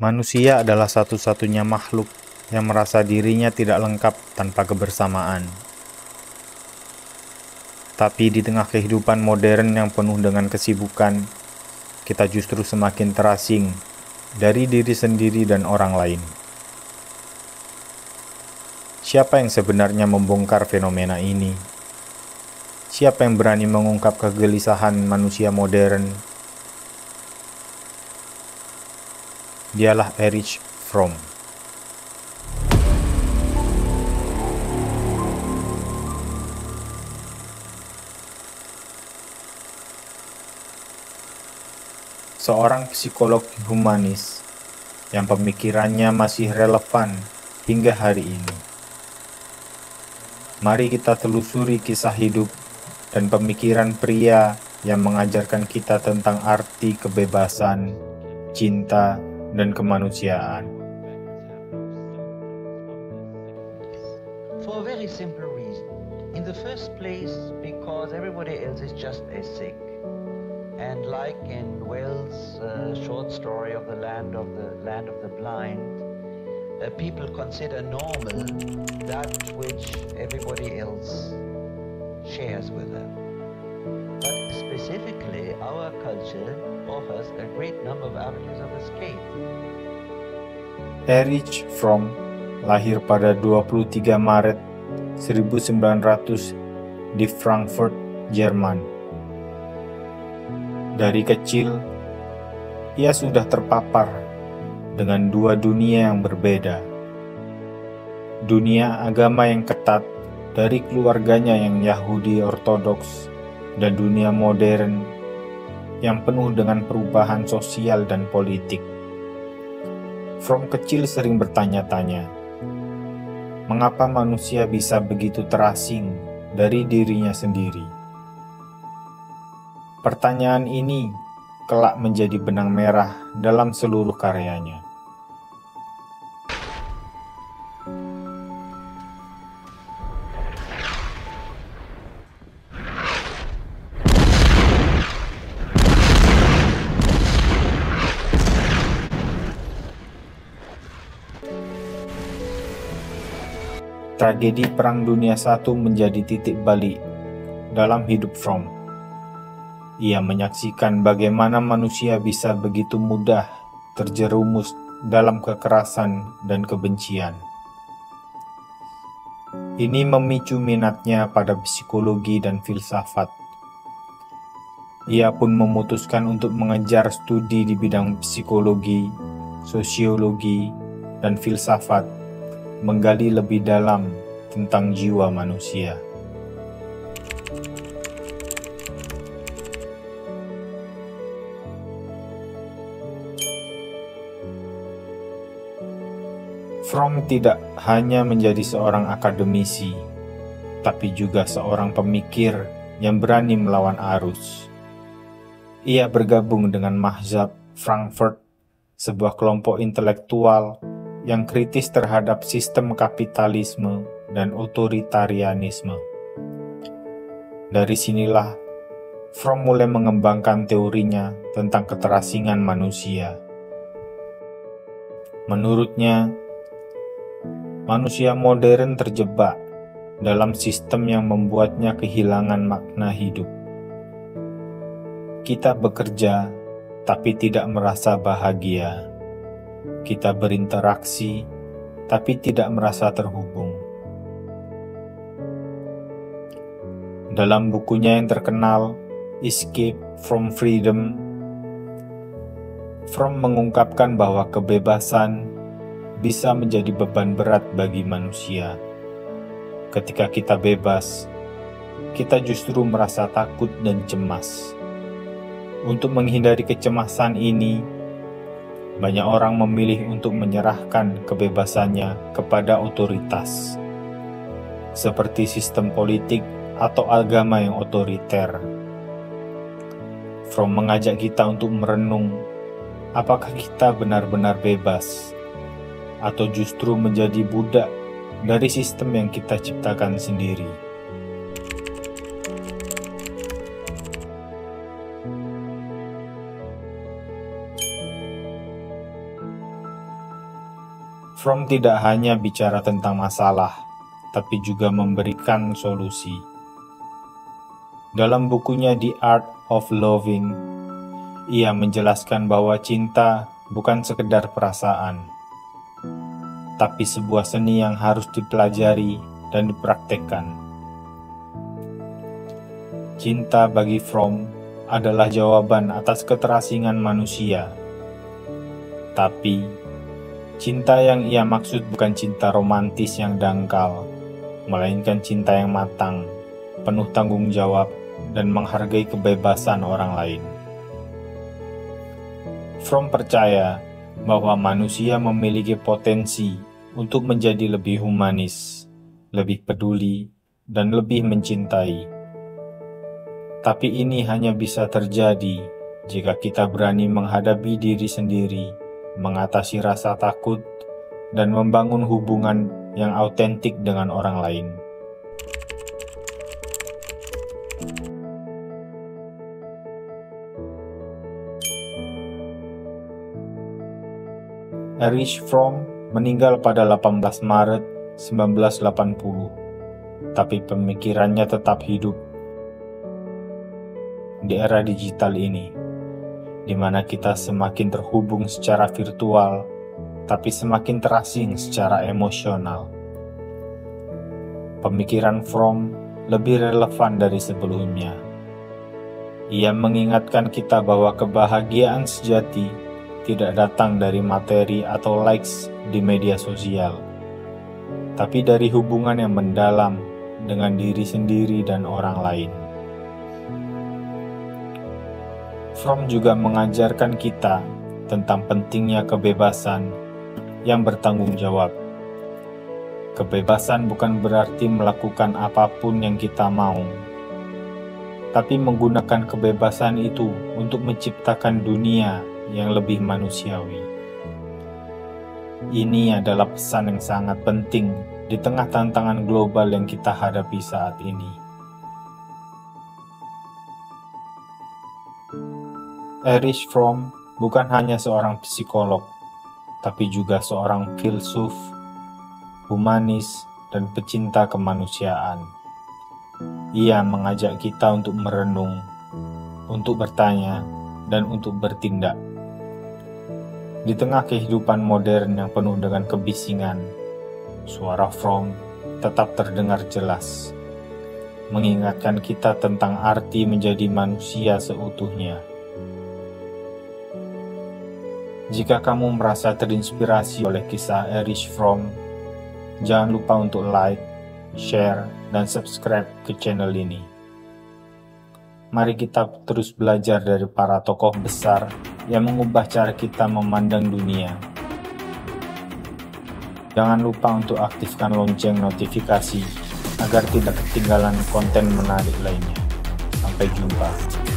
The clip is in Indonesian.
Manusia adalah satu-satunya makhluk yang merasa dirinya tidak lengkap tanpa kebersamaan. Tapi di tengah kehidupan modern yang penuh dengan kesibukan, kita justru semakin terasing dari diri sendiri dan orang lain. Siapa yang sebenarnya membongkar fenomena ini? Siapa yang berani mengungkap kegelisahan manusia modern? Dialah Erich Fromm. Seorang psikolog humanis yang pemikirannya masih relevan hingga hari ini. Mari kita telusuri kisah hidup dan pemikiran pria yang mengajarkan kita tentang arti kebebasan, cinta, dan kemanusiaan. For a very simple reason. In the first place, because everybody else is just as sick. And like in Wells' short story of the land of the blind, people consider normal that which everybody else shares with them. But specifically, our culture offers a great number of avenues of escape. Erich Fromm lahir pada 23 Maret 1900 di Frankfurt, Jerman. Dari kecil, ia sudah terpapar dengan dua dunia yang berbeda. Dunia agama yang ketat dari keluarganya yang Yahudi Ortodoks dan dunia modern yang penuh dengan perubahan sosial dan politik. Fromm kecil sering bertanya-tanya, mengapa manusia bisa begitu terasing dari dirinya sendiri? Pertanyaan ini kelak menjadi benang merah dalam seluruh karyanya. Tragedi Perang Dunia I menjadi titik balik dalam hidup Fromm. Ia menyaksikan bagaimana manusia bisa begitu mudah terjerumus dalam kekerasan dan kebencian. Ini memicu minatnya pada psikologi dan filsafat. Ia pun memutuskan untuk mengejar studi di bidang psikologi, sosiologi, dan filsafat, menggali lebih dalam tentang jiwa manusia. Fromm tidak hanya menjadi seorang akademisi, tapi juga seorang pemikir yang berani melawan arus. Ia bergabung dengan Mazhab Frankfurt, sebuah kelompok intelektual yang kritis terhadap sistem kapitalisme dan otoritarianisme. Dari sinilah Fromm mulai mengembangkan teorinya tentang keterasingan manusia. Menurutnya, manusia modern terjebak dalam sistem yang membuatnya kehilangan makna hidup. Kita bekerja, tapi tidak merasa bahagia. Kita berinteraksi, tapi tidak merasa terhubung. Dalam bukunya yang terkenal, Escape from Freedom, Fromm mengungkapkan bahwa kebebasan bisa menjadi beban berat bagi manusia. Ketika kita bebas, kita justru merasa takut dan cemas. Untuk menghindari kecemasan ini, banyak orang memilih untuk menyerahkan kebebasannya kepada otoritas, seperti sistem politik atau agama yang otoriter. Fromm mengajak kita untuk merenung, apakah kita benar-benar bebas, atau justru menjadi budak dari sistem yang kita ciptakan sendiri. Fromm tidak hanya bicara tentang masalah, tapi juga memberikan solusi. Dalam bukunya The Art of Loving, ia menjelaskan bahwa cinta bukan sekedar perasaan, tapi sebuah seni yang harus dipelajari dan dipraktekkan. Cinta bagi Fromm adalah jawaban atas keterasingan manusia. Tapi, cinta yang ia maksud bukan cinta romantis yang dangkal, melainkan cinta yang matang, penuh tanggung jawab, dan menghargai kebebasan orang lain. Fromm percaya bahwa manusia memiliki potensi untuk menjadi lebih humanis, lebih peduli, dan lebih mencintai. Tapi ini hanya bisa terjadi jika kita berani menghadapi diri sendiri, mengatasi rasa takut, dan membangun hubungan yang autentik dengan orang lain. Erich Fromm meninggal pada 18 Maret 1980, tapi pemikirannya tetap hidup di era digital ini, di mana kita semakin terhubung secara virtual, tapi semakin terasing secara emosional. Pemikiran Fromm lebih relevan dari sebelumnya. Ia mengingatkan kita bahwa kebahagiaan sejati tidak datang dari materi atau likes di media sosial, tapi dari hubungan yang mendalam dengan diri sendiri dan orang lain. Fromm juga mengajarkan kita tentang pentingnya kebebasan yang bertanggung jawab. Kebebasan bukan berarti melakukan apapun yang kita mau, tapi menggunakan kebebasan itu untuk menciptakan dunia yang lebih manusiawi. Ini adalah pesan yang sangat penting di tengah tantangan global yang kita hadapi saat ini. Erich Fromm bukan hanya seorang psikolog, tapi juga seorang filsuf, humanis, dan pecinta kemanusiaan. Ia mengajak kita untuk merenung, untuk bertanya, dan untuk bertindak. Di tengah kehidupan modern yang penuh dengan kebisingan, suara Fromm tetap terdengar jelas, mengingatkan kita tentang arti menjadi manusia seutuhnya. Jika kamu merasa terinspirasi oleh kisah Erich Fromm, jangan lupa untuk like, share, dan subscribe ke channel ini. Mari kita terus belajar dari para tokoh besar yang mengubah cara kita memandang dunia. Jangan lupa untuk aktifkan lonceng notifikasi agar tidak ketinggalan konten menarik lainnya. Sampai jumpa.